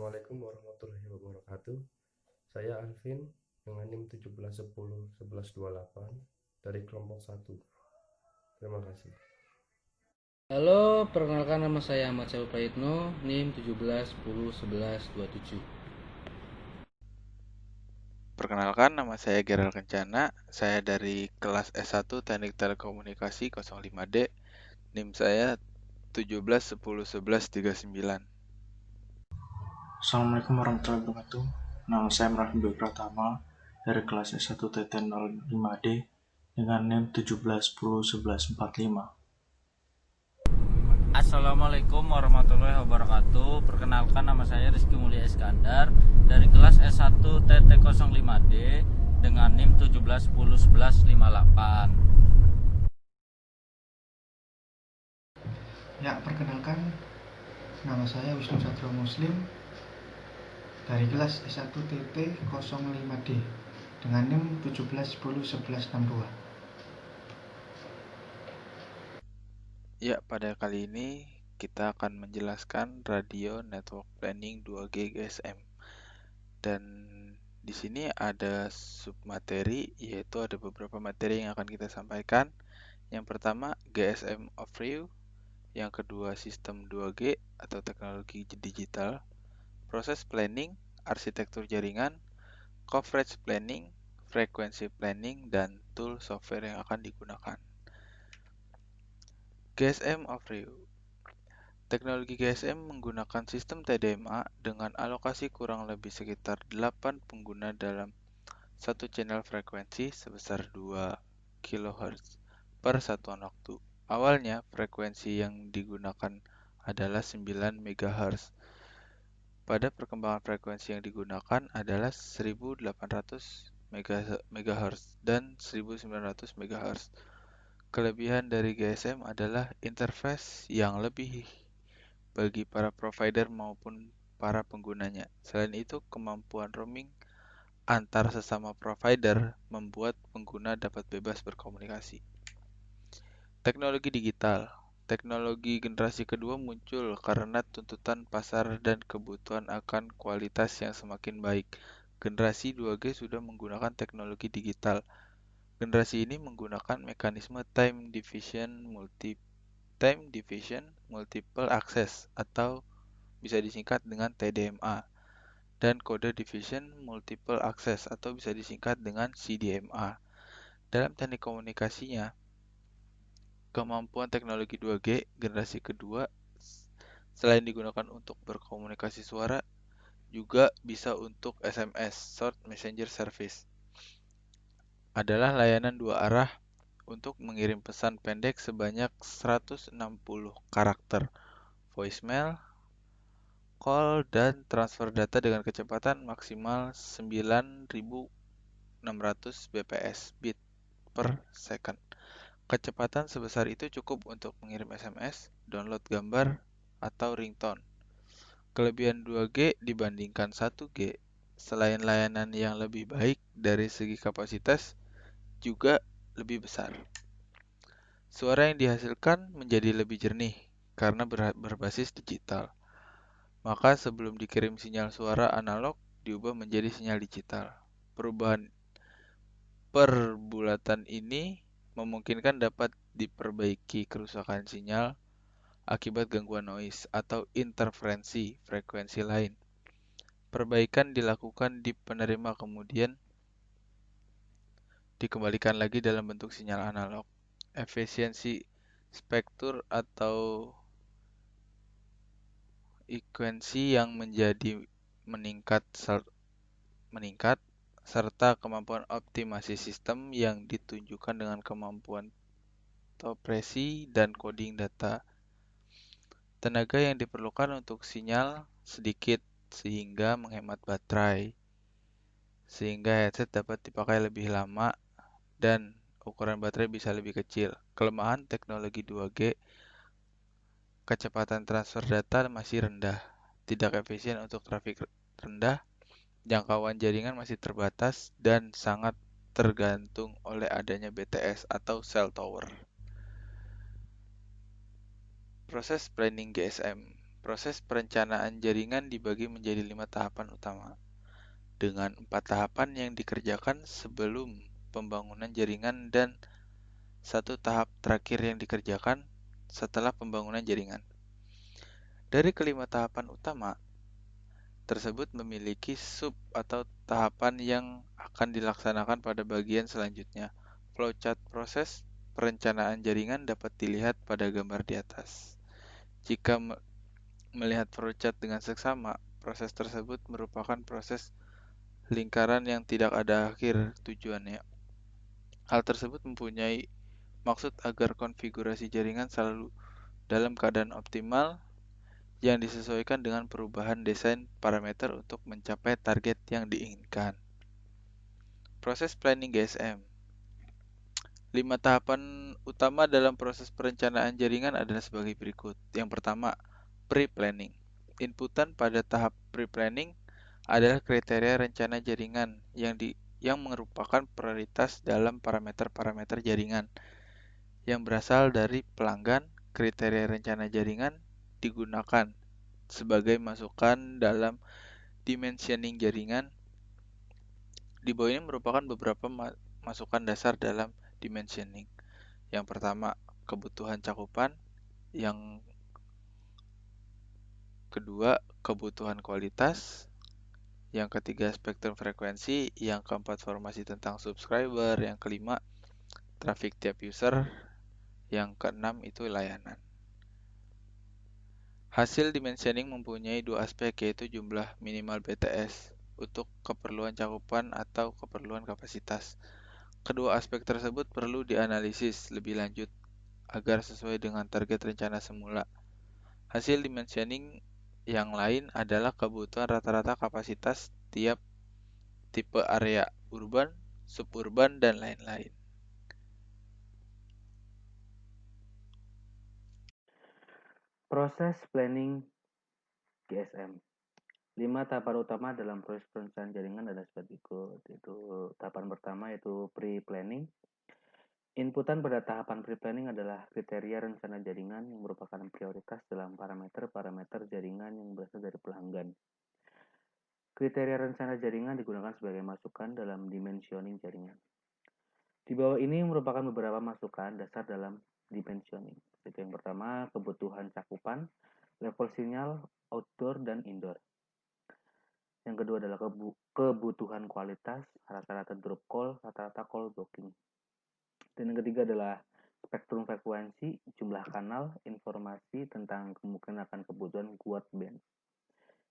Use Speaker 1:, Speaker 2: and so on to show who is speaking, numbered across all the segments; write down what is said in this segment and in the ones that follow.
Speaker 1: Assalamualaikum warahmatullahi wabarakatuh. Saya Alvin dengan NIM 17101128 dari kelompok 1. Terima kasih.
Speaker 2: Halo, perkenalkan nama saya Ahmad Syahul Prayitno, NIM 17101127.
Speaker 3: Perkenalkan, nama saya Gerald Kencana. Saya dari kelas S1 Teknik Telekomunikasi 05D. NIM saya 17101139.
Speaker 4: Assalamualaikum warahmatullahi wabarakatuh. Nama saya Merahim Pratama dari kelas S1 TTN 05D dengan NIM 17101145.
Speaker 5: Assalamualaikum warahmatullahi wabarakatuh. Perkenalkan, nama saya Rizky Mulia Iskandar dari kelas S1 TT05D dengan NIM 17101158.
Speaker 6: Ya, perkenalkan, nama saya Wisnu Satrio Muslim dari kelas S1 TT05D dengan NIM 17101162.
Speaker 3: Ya, pada kali ini kita akan menjelaskan Radio Network Planning 2G GSM. Dan di sini ada submateri, yaitu ada beberapa materi yang akan kita sampaikan. Yang pertama, GSM Overview. Yang kedua, sistem 2G atau teknologi digital, proses planning, arsitektur jaringan, coverage planning, frekuensi planning, dan tool software yang akan digunakan. GSM Overview. Teknologi GSM menggunakan sistem TDMA dengan alokasi kurang lebih sekitar 8 pengguna dalam satu channel frekuensi sebesar 2 kHz per satuan waktu. Awalnya, frekuensi yang digunakan adalah 9 MHz. Pada perkembangan frekuensi yang digunakan adalah 1800 MHz dan 1900 MHz. Kelebihan dari GSM adalah interface yang lebih bagi para provider maupun para penggunanya. Selain itu, kemampuan roaming antar sesama provider membuat pengguna dapat bebas berkomunikasi. Teknologi digital. Teknologi generasi kedua muncul karena tuntutan pasar dan kebutuhan akan kualitas yang semakin baik. Generasi 2G sudah menggunakan teknologi digital. Generasi ini menggunakan mekanisme time division multiple access atau bisa disingkat dengan TDMA, dan kode division multiple access atau bisa disingkat dengan CDMA. Dalam teknik komunikasinya, kemampuan teknologi 2G generasi kedua selain digunakan untuk berkomunikasi suara, juga bisa untuk SMS, Short Messenger Service. Adalah layanan dua arah untuk mengirim pesan pendek sebanyak 160 karakter, voicemail, call, dan transfer data dengan kecepatan maksimal 9600 bps bit per second. Kecepatan sebesar itu cukup untuk mengirim SMS, download gambar, atau ringtone. Kelebihan 2G dibandingkan 1G, selain layanan yang lebih baik dari segi kapasitas, juga lebih besar. Suara yang dihasilkan menjadi lebih jernih karena berbasis digital. Maka sebelum dikirim sinyal suara analog diubah menjadi sinyal digital. Perubahan perbulatan ini memungkinkan dapat diperbaiki kerusakan sinyal akibat gangguan noise atau interferensi frekuensi lain. Perbaikan dilakukan di penerima kemudian dikembalikan lagi dalam bentuk sinyal analog. Efisiensi spektrum atau frekuensi yang meningkat serta kemampuan optimasi sistem yang ditunjukkan dengan kemampuan topresi dan coding data. Tenaga yang diperlukan untuk sinyal sedikit sehingga menghemat baterai, sehingga headset dapat dipakai lebih lama dan ukuran baterai bisa lebih kecil. Kelemahan teknologi 2G, kecepatan transfer data masih rendah, tidak efisien untuk trafik rendah, jangkauan jaringan masih terbatas, dan sangat tergantung oleh adanya BTS atau cell tower. Proses planning GSM. Proses perencanaan jaringan dibagi menjadi 5 tahapan utama, dengan 4 tahapan yang dikerjakan sebelum pembangunan jaringan dan 1 tahap terakhir yang dikerjakan setelah pembangunan jaringan. Dari kelima tahapan utama tersebut memiliki sub atau tahapan yang akan dilaksanakan pada bagian selanjutnya. Flowchart proses perencanaan jaringan dapat dilihat pada gambar di atas. Jika melihat flowchart dengan seksama, proses tersebut merupakan proses lingkaran yang tidak ada akhir tujuannya. Hal tersebut mempunyai maksud agar konfigurasi jaringan selalu dalam keadaan optimal yang disesuaikan dengan perubahan desain parameter untuk mencapai target yang diinginkan. Proses planning GSM. 5 tahapan utama dalam proses perencanaan jaringan adalah sebagai berikut. Yang pertama, pre-planning. Inputan pada tahap pre-planning adalah kriteria rencana jaringan yang merupakan prioritas dalam parameter-parameter jaringan yang berasal dari pelanggan. Kriteria rencana jaringan digunakan sebagai masukan dalam dimensioning jaringan. Di bawah ini merupakan beberapa masukan dasar dalam dimensioning. Yang pertama, kebutuhan cakupan. Yang kedua, kebutuhan kualitas. Yang ketiga, spektrum frekuensi. Yang keempat, formasi tentang subscriber. Yang kelima, traffic tiap user. Yang keenam itu layanan. Hasil dimensioning mempunyai dua aspek, yaitu jumlah minimal BTS untuk keperluan cakupan atau keperluan kapasitas. Kedua aspek tersebut perlu dianalisis lebih lanjut agar sesuai dengan target rencana semula. Hasil dimensioning yang lain adalah kebutuhan rata-rata kapasitas tiap tipe area, urban, suburban, dan lain-lain.
Speaker 2: Proses planning GSM. 5 tahapan utama dalam proses perencanaan jaringan adalah seperti berikut. Itu tahapan pertama yaitu pre-planning. Inputan pada tahapan pre-planning adalah kriteria rencana jaringan yang merupakan prioritas dalam parameter-parameter jaringan yang berasal dari pelanggan. Kriteria rencana jaringan digunakan sebagai masukan dalam dimensioning jaringan. Di bawah ini merupakan beberapa masukan dasar dalam dimensioning. Itu yang pertama, kebutuhan cakupan, level sinyal, outdoor dan indoor. Yang kedua adalah kebutuhan kualitas, rata-rata drop call, rata-rata call blocking. Dan yang ketiga adalah spektrum frekuensi, jumlah kanal, informasi tentang kemungkinan akan kebutuhan quad band.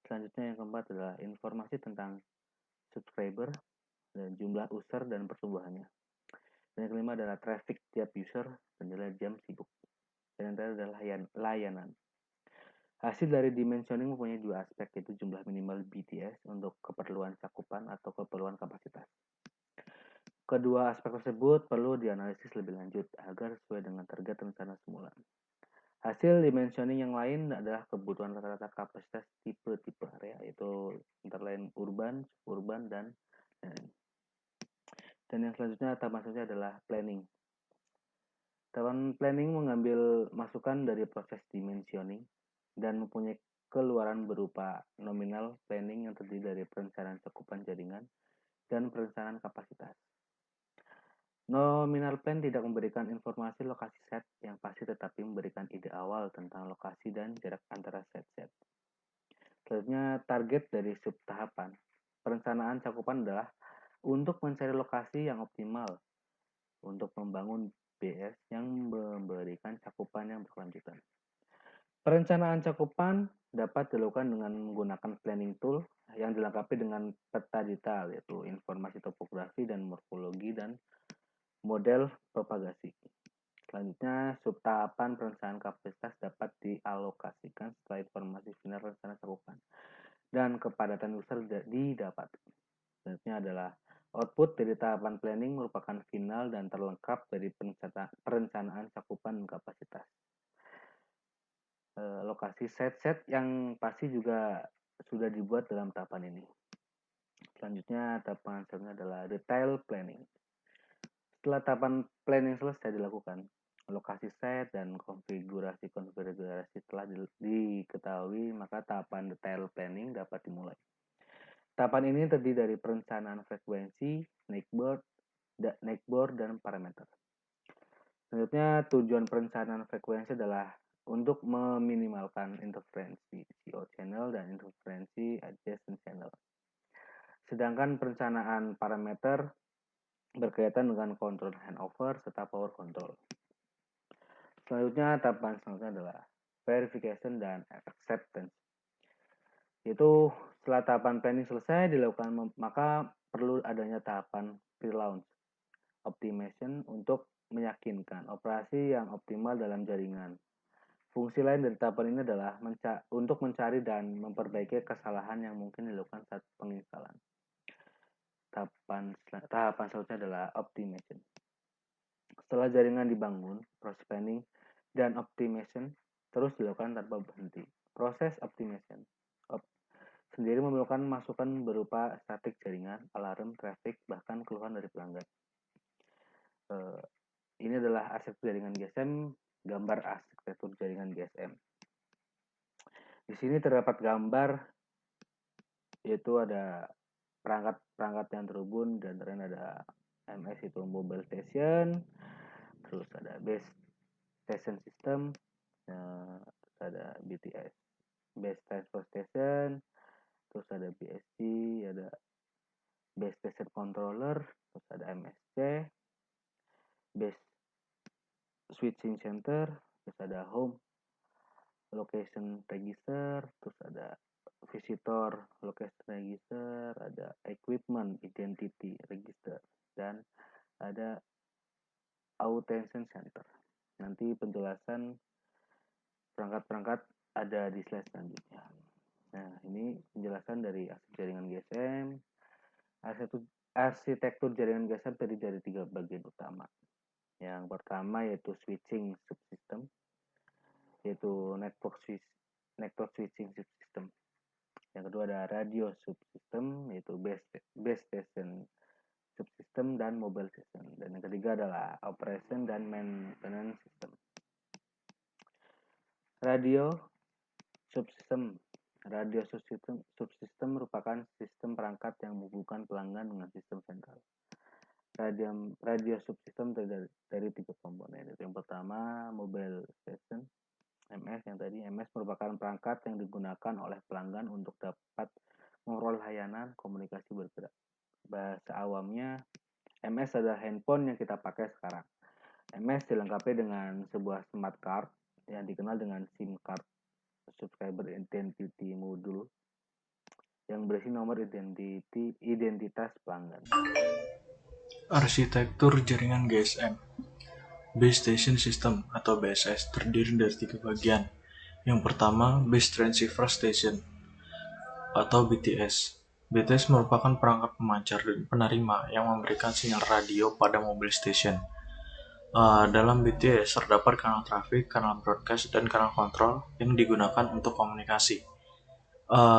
Speaker 2: Selanjutnya yang keempat adalah informasi tentang subscriber, dan jumlah user dan pertumbuhannya. Dan yang kelima adalah traffic tiap user dan nilai jam sibuk. Dan yang terakhir adalah layanan. Hasil dari dimensioning mempunyai dua aspek, yaitu jumlah minimal BTS untuk keperluan cakupan atau keperluan kapasitas. Kedua aspek tersebut perlu dianalisis lebih lanjut agar sesuai dengan target rencana semula. Hasil dimensioning yang lain adalah kebutuhan rata-rata kapasitas tipe-tipe area, yaitu antara lain urban, suburban, dan yang selanjutnya tahapan selanjutnya adalah planning. Tahapan planning mengambil masukan dari proses dimensioning dan mempunyai keluaran berupa nominal planning yang terdiri dari perencanaan cakupan jaringan dan perencanaan kapasitas. Nominal plan tidak memberikan informasi lokasi set yang pasti, tetapi memberikan ide awal tentang lokasi dan jarak antara set-set. Selanjutnya, target dari sub tahapan. Perencanaan cakupan adalah untuk mencari lokasi yang optimal untuk membangun BS yang memberikan cakupan yang berkelanjutan. Perencanaan cakupan dapat dilakukan dengan menggunakan planning tool yang dilengkapi dengan peta detail, yaitu informasi topografi dan morfologi dan model propagasi. Selanjutnya, subtahapan perencanaan kapasitas dapat dialokasikan setelah informasi final rencana cakupan dan kepadatan user didapat. Selanjutnya adalah output dari tahapan planning merupakan final dan terlengkap dari perencanaan cakupan dan kapasitas. Lokasi set-set yang pasti juga sudah dibuat dalam tahapan ini. Selanjutnya, tahapan selanjutnya adalah detail planning. Setelah tahapan planning selesai dilakukan, lokasi set dan konfigurasi telah diketahui, maka tahapan detail planning dapat dimulai. Tahapan ini terdiri dari perencanaan frekuensi, neckboard, dan parameter. Selanjutnya, tujuan perencanaan frekuensi adalah untuk meminimalkan interferensi CO channel dan interferensi adjacent channel. Sedangkan perencanaan parameter berkaitan dengan control handover serta power control. Selanjutnya, tahapan selanjutnya adalah verification dan acceptance. Yaitu setelah tahapan planning selesai dilakukan, maka perlu adanya tahapan pre-launch optimization untuk meyakinkan operasi yang optimal dalam jaringan. Fungsi lain dari tahapan ini adalah untuk mencari dan memperbaiki kesalahan yang mungkin dilakukan saat penginstalan. Tahapan selanjutnya adalah optimization. Setelah jaringan dibangun, proses planning dan optimization terus dilakukan tanpa berhenti. Proses optimization sendiri memerlukan masukan berupa statik jaringan, alarm, traffic, bahkan keluhan dari pelanggan. Ini adalah arsitektur jaringan GSM, gambar arsitektur jaringan GSM. Di sini terdapat gambar, yaitu ada perangkat yang terhubung, dan ada MS itu mobile station, terus ada base station system, terus ada BTS, base transfer station, terus ada BSC, ada base station controller, terus ada MSC, base switching center, terus ada home location register, terus ada visitor location register, ada equipment identity register, dan ada authentication center. Nanti penjelasan perangkat-perangkat ada di slide selanjutnya. Nah, ini penjelasan dari arsitektur jaringan GSM. Arsitektur jaringan GSM terdiri dari 3 bagian utama. Yang pertama yaitu switching subsystem, yaitu network switching subsystem. Yang kedua ada radio subsystem, yaitu base station subsystem dan mobile system. Dan yang ketiga adalah operation dan maintenance system. Radio subsystem merupakan sistem perangkat yang menghubungkan pelanggan dengan sistem sentral. Radio subsystem terdiri dari 3 komponen. Yang pertama, mobile station, MS. Yang tadi MS merupakan perangkat yang digunakan oleh pelanggan untuk dapat mengelola layanan komunikasi bergerak. Bahasa awamnya, MS adalah handphone yang kita pakai sekarang. MS dilengkapi dengan sebuah smart card yang dikenal dengan SIM card, subscriber identity module, yang berisi nomor identitas pelanggan.
Speaker 4: Arsitektur jaringan GSM. Base Station System atau BSS terdiri dari 3 bagian. Yang pertama, Base Transceiver Station atau BTS. BTS merupakan perangkat pemancar dan penerima yang memberikan sinyal radio pada mobile station. Dalam BTS terdapat kanal traffic, kanal broadcast, dan kanal kontrol yang digunakan untuk komunikasi.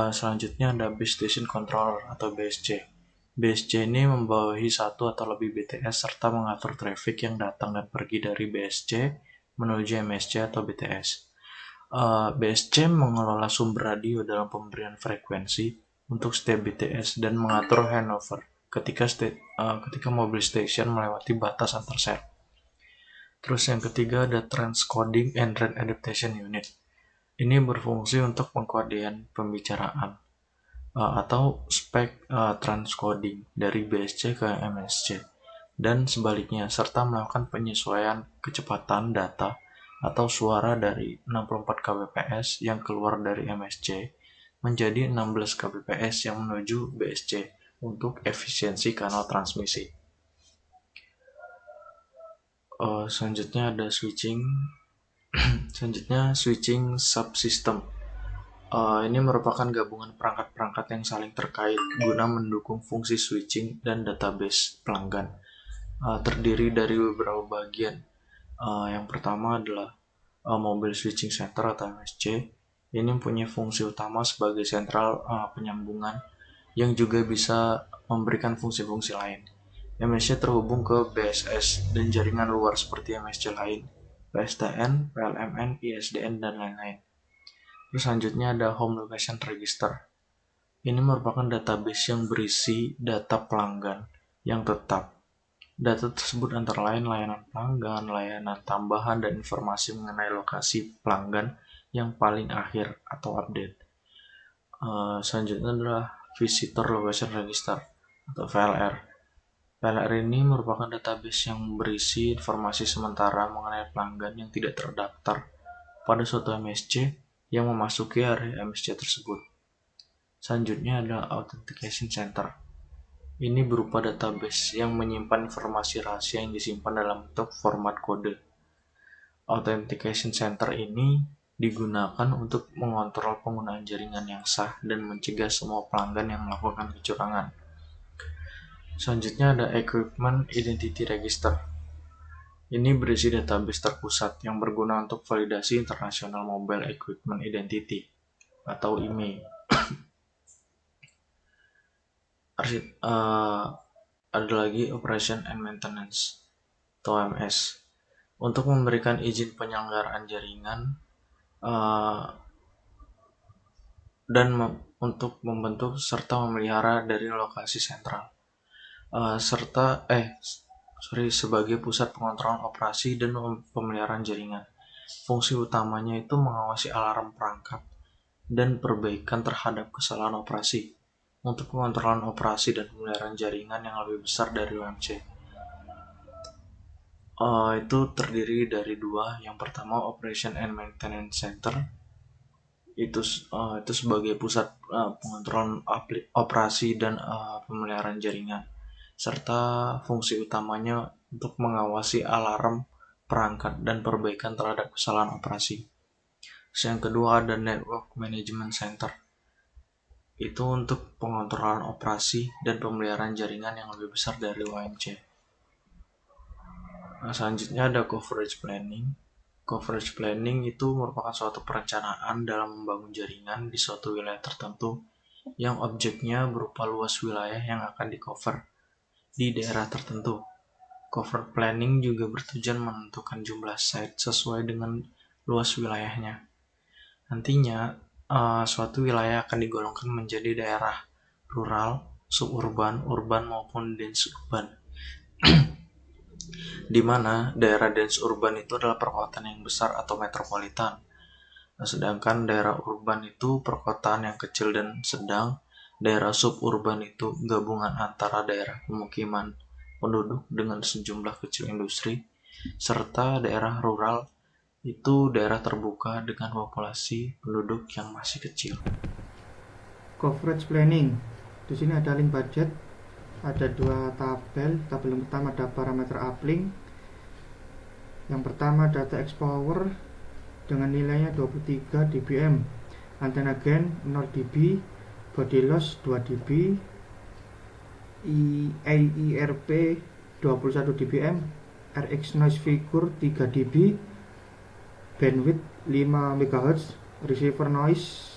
Speaker 4: Selanjutnya ada Base Station Controller atau BSC. BSC ini membawahi 1 atau lebih BTS serta mengatur traffic yang datang dan pergi dari BSC menuju MSC atau BTS. BSC mengelola sumber radio dalam pemberian frekuensi untuk setiap BTS dan mengatur handover ketika mobile station melewati batas antar set. Terus yang ketiga ada Transcoding and Range Adaptation Unit. Ini berfungsi untuk pengkodean pembicaraan atau spek transcoding dari BSC ke MSC dan sebaliknya, serta melakukan penyesuaian kecepatan data atau suara dari 64 kbps yang keluar dari MSC menjadi 16 kbps yang menuju BSC untuk efisiensi kanal transmisi. Selanjutnya ada switching subsystem. Ini merupakan gabungan perangkat-perangkat yang saling terkait guna mendukung fungsi switching dan database pelanggan. Terdiri dari beberapa bagian. Yang pertama adalah Mobile Switching Center atau MSC. Ini mempunyai fungsi utama sebagai sentral penyambungan yang juga bisa memberikan fungsi-fungsi lain. MSC terhubung ke BSS dan jaringan luar seperti MSC lain PSTN, PLMN, ISDN, dan lain-lain. Terus selanjutnya ada Home Location Register. Ini merupakan database yang berisi data pelanggan yang tetap. Data tersebut antara lain layanan pelanggan, layanan tambahan, dan informasi mengenai lokasi pelanggan yang paling akhir atau update. Selanjutnya adalah Visitor Location Register atau VLR. VLR ini merupakan database yang berisi informasi sementara mengenai pelanggan yang tidak terdaftar pada suatu MSC yang memasuki area MSC tersebut. Selanjutnya adalah Authentication Center. Ini berupa database yang menyimpan informasi rahasia yang disimpan dalam bentuk format kode. Authentication Center ini digunakan untuk mengontrol penggunaan jaringan yang sah dan mencegah semua pelanggan yang melakukan kecurangan. Selanjutnya ada Equipment Identity Register. Ini berisi database terpusat yang berguna untuk validasi internasional Mobile Equipment Identity atau IMEI. Ada lagi Operation and Maintenance atau OMS. Untuk memberikan izin penyelenggaraan jaringan dan untuk membentuk serta memelihara dari lokasi sentral. Sebagai pusat pengontrolan operasi dan pemeliharaan jaringan. Fungsi utamanya itu mengawasi alarm perangkat dan perbaikan terhadap kesalahan operasi untuk pengontrolan operasi dan pemeliharaan jaringan yang lebih besar dari OMC. Itu terdiri dari dua. Yang pertama Operation and Maintenance Center, itu sebagai pusat pengontrolan operasi dan pemeliharaan jaringan, serta fungsi utamanya untuk mengawasi alarm perangkat dan perbaikan terhadap kesalahan operasi. Yang kedua ada Network Management Center. Itu untuk pengontrolan operasi dan pemeliharaan jaringan yang lebih besar dari OMC. Selanjutnya ada Coverage Planning. Coverage Planning itu merupakan suatu perencanaan dalam membangun jaringan di suatu wilayah tertentu yang objeknya berupa luas wilayah yang akan di-cover di daerah tertentu. Coverage Planning juga bertujuan menentukan jumlah site sesuai dengan luas wilayahnya. Nantinya, suatu wilayah akan digolongkan menjadi daerah rural, suburban, urban, maupun dense urban. Di mana daerah dense urban itu adalah perkotaan yang besar atau metropolitan. Sedangkan daerah urban itu perkotaan yang kecil dan sedang. Daerah suburban itu gabungan antara daerah pemukiman penduduk dengan sejumlah kecil industri, serta daerah rural itu daerah terbuka dengan populasi penduduk yang masih kecil.
Speaker 6: Coverage planning. Di sini ada link budget, ada dua tabel. Tabel yang pertama ada parameter uplink. Yang pertama data X-Power dengan nilainya 23 dBm, antena gain 0 dB, body loss 2 dB, AIRP 21 dBm, RX noise figure 3 dB, bandwidth 5 MHz, receiver noise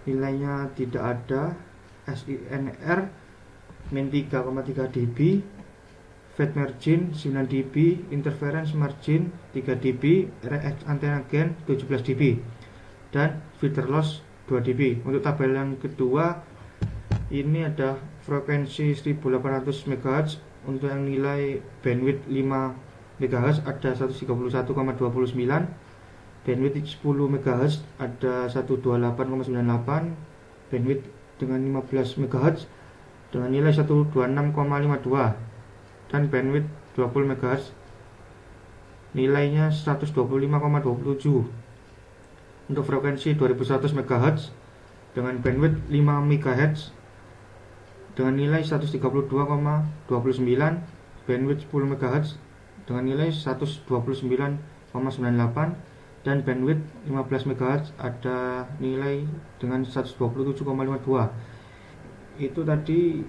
Speaker 6: nilainya tidak ada, SINR min 3,3 dB, fade margin 9 dB, interference margin 3 dB, RX antena gain 17 dB, dan filter loss 2 dB. Untuk tabel yang kedua, ini ada frekuensi 1800 MHz. Untuk yang nilai bandwidth 5 MHz ada 131,29, bandwidth 10 MHz ada 128,98, bandwidth dengan 15 MHz dengan nilai 126,52, dan bandwidth 20 MHz nilainya 125,27. Untuk frekuensi 2100 MHz dengan bandwidth 5 MHz dengan nilai 132,29, bandwidth 10 MHz dengan nilai 129,98, dan bandwidth 15 MHz ada nilai dengan 127,52. Itu tadi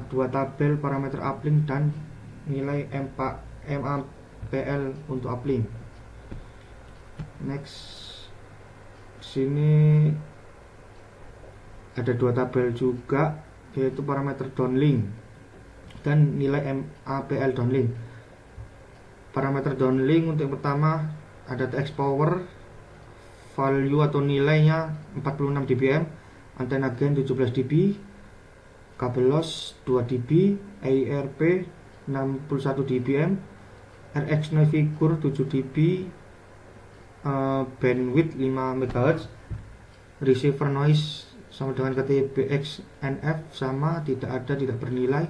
Speaker 6: dua tabel parameter uplink dan nilai MAPL untuk uplink. Next, sini ada dua tabel juga, yaitu parameter downlink dan nilai MAPL downlink. Parameter downlink untuk yang pertama ada TX power, value atau nilainya 46 dBm, antena gain 17 dB, kabel loss 2 dB, AIRP 61 dBm, RX noise figure 7 dB, bandwidth 5 MHz, receiver noise sama dengan KTBX NF sama, tidak ada, tidak bernilai,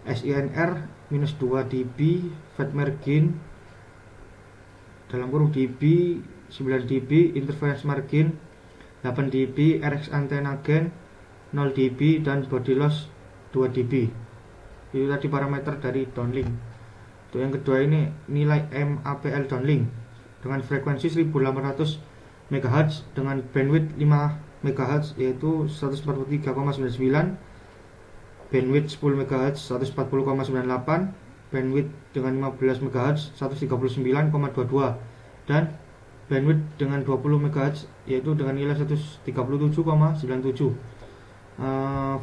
Speaker 6: SINR minus 2 dB, fat margin dalam kurung dB 9 dB, interference margin 8 dB, RX antena gain 0 dB, dan body loss 2 dB. Itu tadi parameter dari downlink. Untuk yang kedua ini nilai MAPL downlink dengan frekuensi 1800 MHz dengan bandwidth 5 MHz yaitu 143,99, bandwidth 10 MHz 140,98, bandwidth dengan 15 MHz 139,22, dan bandwidth dengan 20 MHz yaitu dengan nilai 137,97.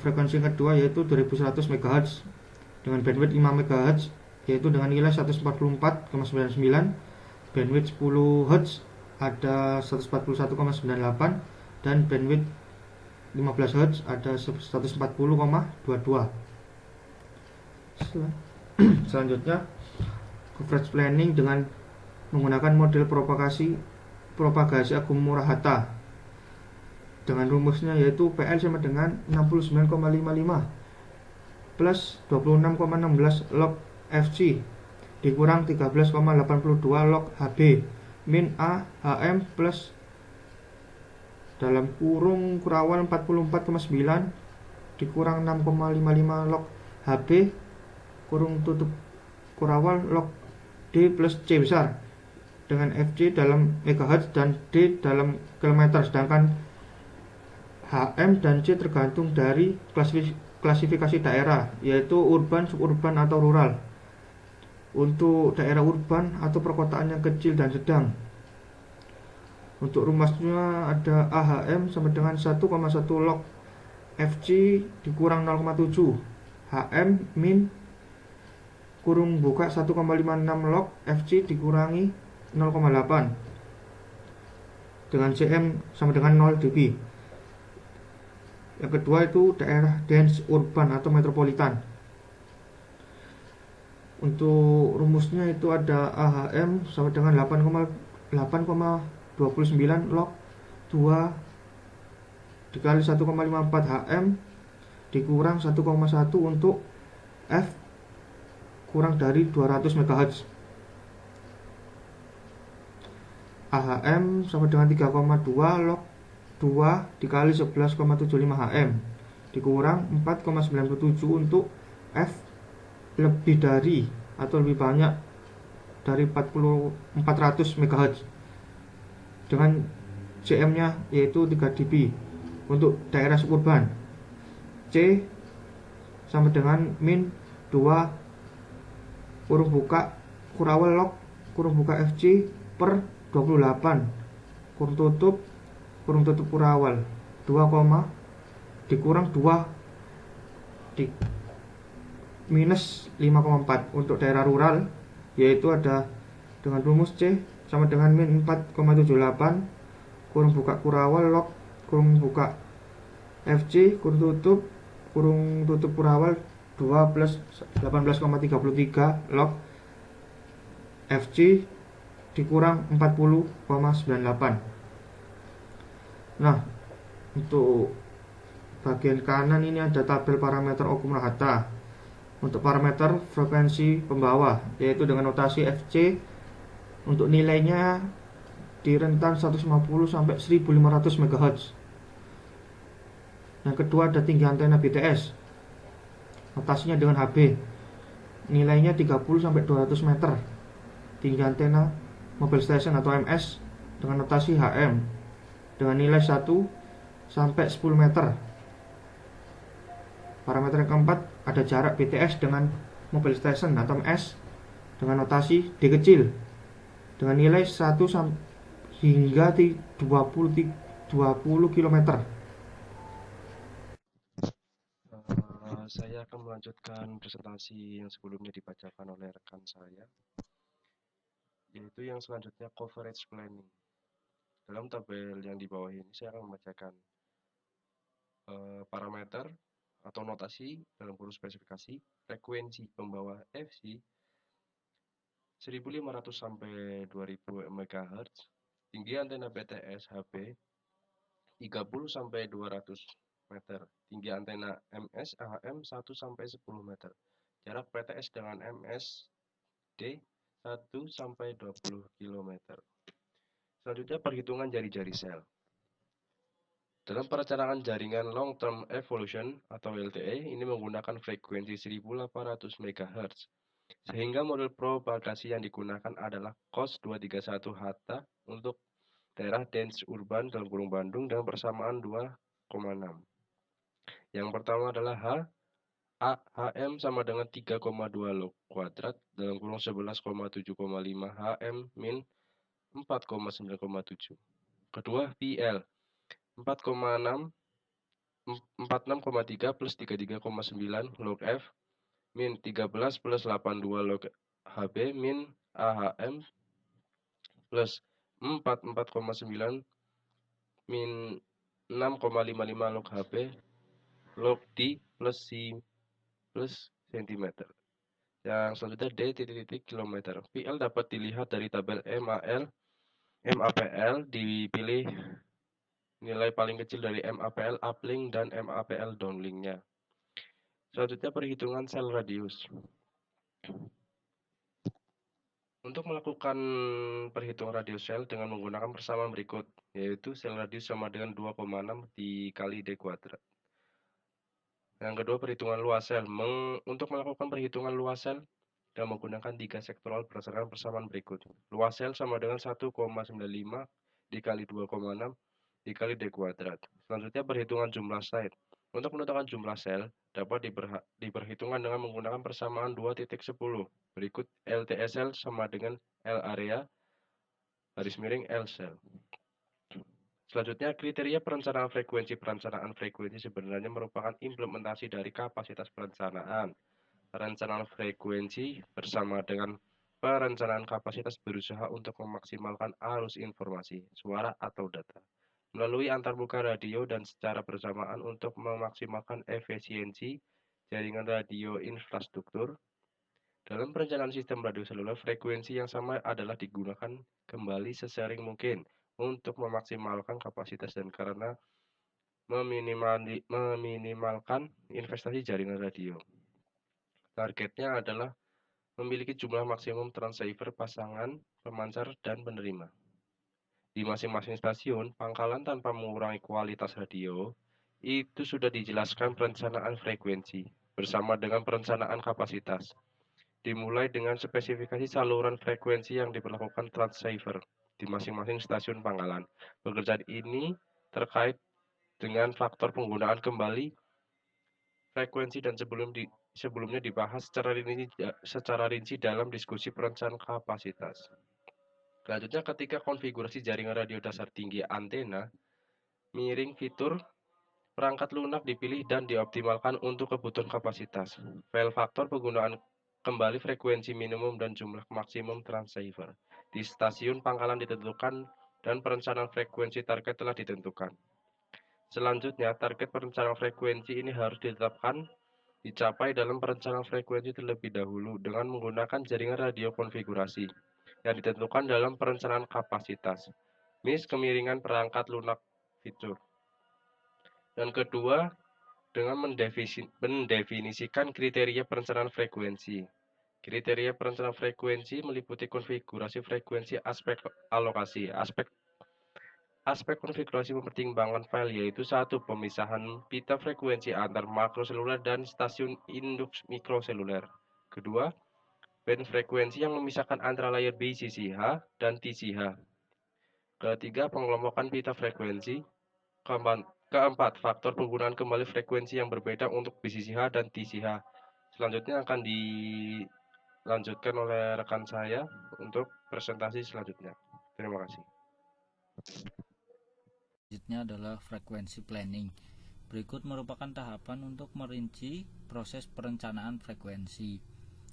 Speaker 6: Frekuensi yang kedua yaitu 2100 MHz dengan bandwidth 5 MHz yaitu dengan nilai 144,99, bandwidth 10 Hz ada 141,98, dan bandwidth 15 Hz ada 140,22. Selanjutnya coverage planning dengan menggunakan model propagasi Okumura-Hata dengan rumusnya yaitu PL sama dengan 69,55 plus 26,16 log FC dikurang 13,82 log HB min A HM plus dalam kurung kurawal 44,9 dikurang 6,55 log HB kurung tutup kurawal log D plus C besar dengan FC dalam MHz dan D dalam kilometer, sedangkan HM dan C tergantung dari klasifikasi daerah yaitu urban, suburban atau rural. Untuk daerah urban atau perkotaan yang kecil dan sedang, untuk rumusnya ada AHM sama dengan 1,1 log FC dikurang 0,7 HM min kurung buka 1,56 log FC dikurangi 0,8 dengan CM sama dengan 0 dB. Yang kedua itu daerah dense urban atau metropolitan. Untuk rumusnya itu ada AHM sama dengan 8,29 log 2 dikali 1,54 HM dikurang 1,1 untuk F kurang dari 200 MHz. AHM sama dengan 3,2 log 2 dikali 11,75 HM dikurang 4,97 untuk F lebih dari atau lebih banyak dari 400 MHz dengan CM nya yaitu 3 dB. Untuk daerah suburban C sama dengan min 2 kurung buka kurawal log kurung buka FC per 28 kurung tutup kurawal 2, dikurang 2 di minus 5,4. Untuk daerah rural yaitu ada dengan rumus C sama dengan min 4,78 kurung buka kurawal log kurung buka FC kurung tutup kurawal 2 plus 18,33 log FC dikurang 40,98. Nah, untuk bagian kanan ini ada tabel parameter Okumura-Hata untuk parameter frekuensi pembawa yaitu dengan notasi FC untuk nilainya di rentan 150 sampai 1500 MHz. Yang kedua ada tinggi antena BTS, notasinya dengan HB, nilainya 30 sampai 200 meter. Tinggi antena mobile station atau MS dengan notasi HM dengan nilai 1 sampai 10 meter. Parameter yang keempat ada jarak BTS dengan mobile station atau MS dengan notasi D kecil dengan nilai 1 hingga 20 km.
Speaker 1: Saya akan melanjutkan presentasi yang sebelumnya dibacakan oleh rekan saya. yaitu yang selanjutnya coverage planning. Dalam tabel yang di bawah ini saya akan membacakan parameter atau notasi dalam kursus spesifikasi frekuensi pembawa FC 1500 sampai 2000 MHz, tinggi antena BTS HP 30 sampai 200 meter, tinggi antena MS AHM 1 sampai 10 meter, jarak PTS dengan MSD 1 sampai 20 km. Selanjutnya perhitungan jari-jari sel. Dalam perencanaan jaringan long term evolution atau LTE ini menggunakan frekuensi 1800 MHz. Sehingga model propagasi yang digunakan adalah COS 231 HTA untuk daerah dense urban dalam kurung Bandung dengan persamaan 2,6. Yang pertama adalah HM sama dengan 3,2 log kuadrat dalam kurung 11,7,5 HM min 4,9,7. Kedua PL 46,3 plus 33,9 log F min 13 plus 82 log HB min AHM plus 44,9 min 6,55 log HB log D plus C plus cm. Yang selanjutnya D titik kilometer. PL dapat dilihat dari tabel MAPL dipilih nilai paling kecil dari MAPL uplink dan MAPL downlinknya. Selanjutnya perhitungan sel radius. Untuk melakukan perhitungan radius sel dengan menggunakan persamaan berikut, yaitu sel radius sama dengan 2,6 dikali D kuadrat. Yang kedua perhitungan luas sel. Untuk melakukan perhitungan luas sel dengan menggunakan 3 sektoral berdasarkan persamaan berikut. Luas sel sama dengan 1,95 dikali 2,6 dikali D kuadrat. Selanjutnya perhitungan jumlah slide. Untuk menentukan jumlah sel dapat diperhitungkan dengan menggunakan persamaan 2.10. Berikut LTSL sama dengan L area garis miring L sel. Selanjutnya kriteria perencanaan frekuensi. Perencanaan frekuensi sebenarnya merupakan implementasi dari kapasitas perencanaan. Perencanaan frekuensi bersama dengan perencanaan kapasitas berusaha untuk memaksimalkan arus informasi, suara atau data melalui antarmuka radio dan secara bersamaan untuk memaksimalkan efisiensi jaringan radio infrastruktur. Dalam perencanaan sistem radio seluler, frekuensi yang sama adalah digunakan kembali sesering mungkin untuk memaksimalkan kapasitas dan karena meminimalkan investasi jaringan radio. Targetnya adalah memiliki jumlah maksimum transceiver, pasangan, pemancar, dan penerima. Di masing-masing stasiun, pangkalan tanpa mengurangi kualitas radio, itu sudah dijelaskan perencanaan frekuensi, bersama dengan perencanaan kapasitas. Dimulai dengan spesifikasi saluran frekuensi yang diperlakukan transceiver di masing-masing stasiun pangkalan. Pekerjaan ini terkait dengan faktor penggunaan kembali frekuensi dan sebelumnya dibahas secara rinci dalam diskusi perencanaan kapasitas. Selanjutnya ketika konfigurasi jaringan radio dasar tinggi antena miring fitur perangkat lunak dipilih dan dioptimalkan untuk kebutuhan kapasitas. File faktor penggunaan kembali frekuensi minimum dan jumlah maksimum transceiver di stasiun pangkalan ditentukan dan perencanaan frekuensi target telah ditentukan. Selanjutnya, target perencanaan frekuensi ini harus dicapai dalam perencanaan frekuensi terlebih dahulu dengan menggunakan jaringan radio konfigurasi yang ditentukan dalam perencanaan kapasitas, kemiringan perangkat lunak fitur. Dan kedua, dengan mendefinisikan kriteria perencanaan frekuensi. Kriteria perencanaan frekuensi meliputi konfigurasi frekuensi, aspek alokasi. Aspek konfigurasi mempertimbangkan file, yaitu 1. Pemisahan pita frekuensi antar makroseluler dan stasiun induk mikroseluler. Kedua, band frekuensi yang memisahkan antara layer BCCH dan TCH. Ketiga, pengelompokan pita frekuensi. Keempat, faktor penggunaan kembali frekuensi yang berbeda untuk BCCH dan TCH. Selanjutnya akan dilanjutkan oleh rekan saya untuk presentasi selanjutnya. Terima kasih.
Speaker 5: Selanjutnya adalah frekuensi planning. Berikut merupakan tahapan untuk merinci proses perencanaan frekuensi.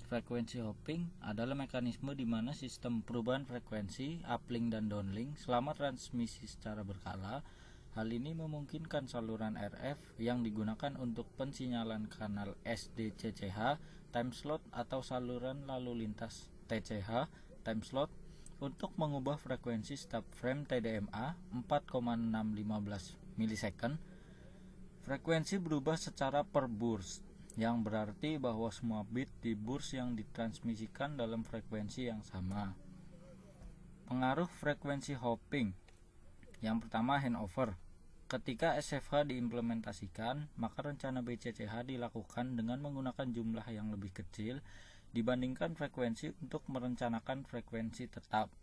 Speaker 5: Frekuensi hopping adalah mekanisme di mana sistem perubahan frekuensi, uplink dan downlink selama transmisi secara berkala. Hal ini memungkinkan saluran RF yang digunakan untuk pensinyalan kanal SDCCH time slot atau saluran lalu lintas TCH time slot untuk mengubah frekuensi step frame TDMA 4,615 milisecond. Frekuensi berubah secara per burst, yang berarti bahwa semua bit di burst yang ditransmisikan dalam frekuensi yang sama. Pengaruh frekuensi hopping. Yang pertama, handover. Ketika SFH diimplementasikan, maka rencana BCCH dilakukan dengan menggunakan jumlah yang lebih kecil dibandingkan frekuensi untuk merencanakan frekuensi tetap.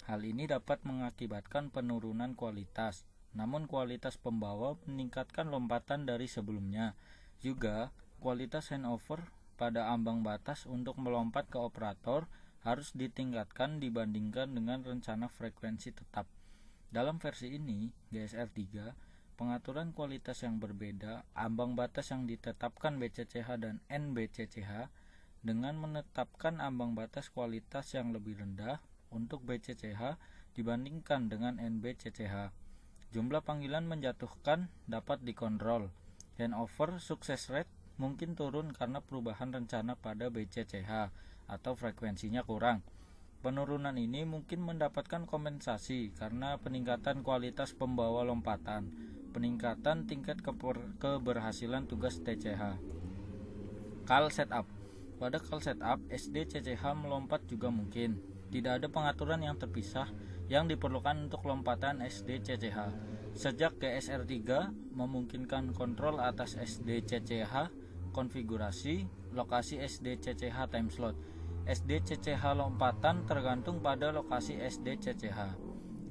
Speaker 5: Hal ini dapat mengakibatkan penurunan kualitas, namun kualitas pembawa meningkatkan lompatan dari sebelumnya. Juga, kualitas handover pada ambang batas untuk melompat ke operator harus ditingkatkan dibandingkan dengan rencana frekuensi tetap. Dalam versi ini, GSR3, pengaturan kualitas yang berbeda, ambang batas yang ditetapkan BCCH dan NBCCH, dengan menetapkan ambang batas kualitas yang lebih rendah untuk BCCH dibandingkan dengan NBCCH. Jumlah panggilan menjatuhkan dapat dikontrol. Handover success rate mungkin turun karena perubahan rencana pada BCCH atau frekuensinya kurang. Penurunan ini mungkin mendapatkan kompensasi karena peningkatan kualitas pembawa lompatan, peningkatan tingkat keberhasilan tugas TCH. Call setup. Pada call setup, SDCCH melompat juga mungkin. Tidak ada pengaturan yang terpisah yang diperlukan untuk lompatan SDCCH. Sejak GSR3 memungkinkan kontrol atas SDCCH, konfigurasi, lokasi SDCCH time slot. SDCCH lompatan tergantung pada lokasi SDCCH.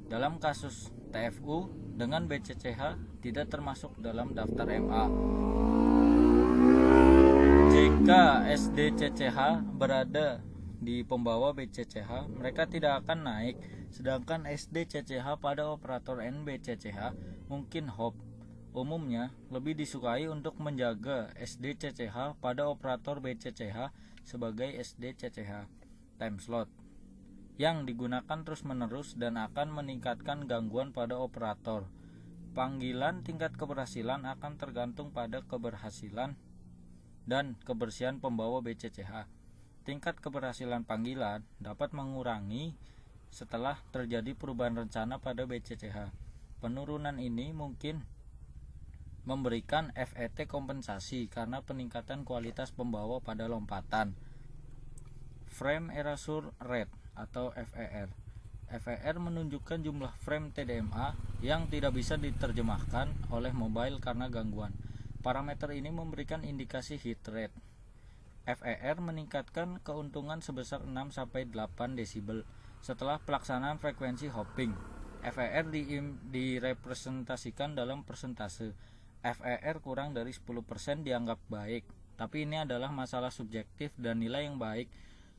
Speaker 5: Dalam kasus TFU dengan BCCH tidak termasuk dalam daftar MA. Jika SDCCH berada di pembawa BCCH, mereka tidak akan naik, sedangkan SDCCH pada operator NBCCH mungkin hop. Umumnya lebih disukai untuk menjaga SDCCH pada operator BCCH sebagai SDCCH time slot yang digunakan terus-menerus dan akan meningkatkan gangguan pada operator. Panggilan tingkat keberhasilan akan tergantung pada keberhasilan dan kebersihan pembawa BCCH. Tingkat keberhasilan panggilan dapat mengurangi setelah terjadi perubahan rencana pada BCCH. Penurunan ini mungkin memberikan FET kompensasi karena peningkatan kualitas pembawa pada lompatan. Frame erasure rate atau FER. FER menunjukkan jumlah frame TDMA yang tidak bisa diterjemahkan oleh mobile karena gangguan. Parameter ini memberikan indikasi hit rate. FER meningkatkan keuntungan sebesar 6-8 desibel setelah pelaksanaan frekuensi hopping. FER direpresentasikan dalam persentase. FER kurang dari 10% dianggap baik, tapi ini adalah masalah subjektif dan nilai yang baik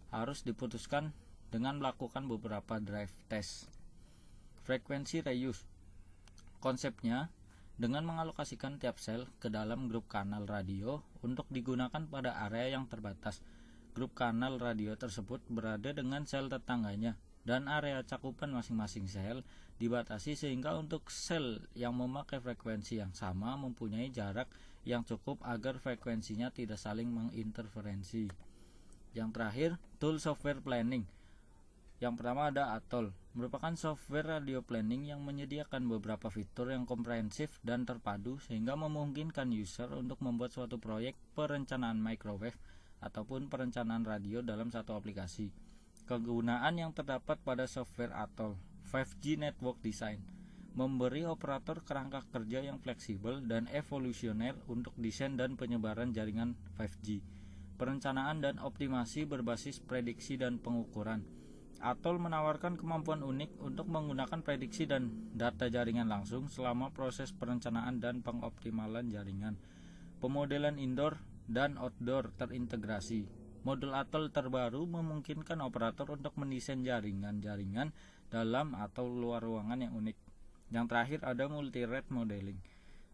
Speaker 5: harus diputuskan dengan melakukan beberapa drive test. Frekuensi reuse. Konsepnya dengan mengalokasikan tiap sel ke dalam grup kanal radio untuk digunakan pada area yang terbatas. Grup kanal radio tersebut berada dengan sel tetangganya dan area cakupan masing-masing sel dibatasi sehingga untuk sel yang memakai frekuensi yang sama mempunyai jarak yang cukup agar frekuensinya tidak saling menginterferensi. Yang terakhir, tool software planning. Yang pertama ada Atoll, merupakan software radio planning yang menyediakan beberapa fitur yang komprehensif dan terpadu sehingga memungkinkan user untuk membuat suatu proyek perencanaan microwave ataupun perencanaan radio dalam satu aplikasi. Kegunaan yang terdapat pada software Atoll, 5G Network Design, memberi operator kerangka kerja yang fleksibel dan evolusioner untuk desain dan penyebaran jaringan 5G, perencanaan dan optimasi berbasis prediksi dan pengukuran. Atoll menawarkan kemampuan unik untuk menggunakan prediksi dan data jaringan langsung selama proses perencanaan dan pengoptimalan jaringan. Pemodelan indoor dan outdoor terintegrasi. Modul Atoll terbaru memungkinkan operator untuk mendesain jaringan-jaringan dalam atau luar ruangan yang unik. Yang terakhir ada multi-rate modeling.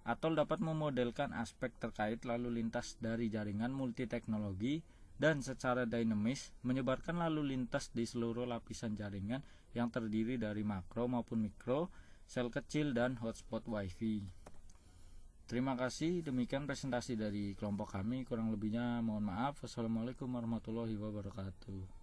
Speaker 5: Atoll dapat memodelkan aspek terkait lalu lintas dari jaringan multiteknologi dan secara dinamis menyebarkan lalu lintas di seluruh lapisan jaringan yang terdiri dari makro maupun mikro, sel kecil, dan hotspot WiFi. Terima kasih, demikian presentasi dari kelompok kami. Kurang lebihnya mohon maaf. Wassalamualaikum warahmatullahi wabarakatuh.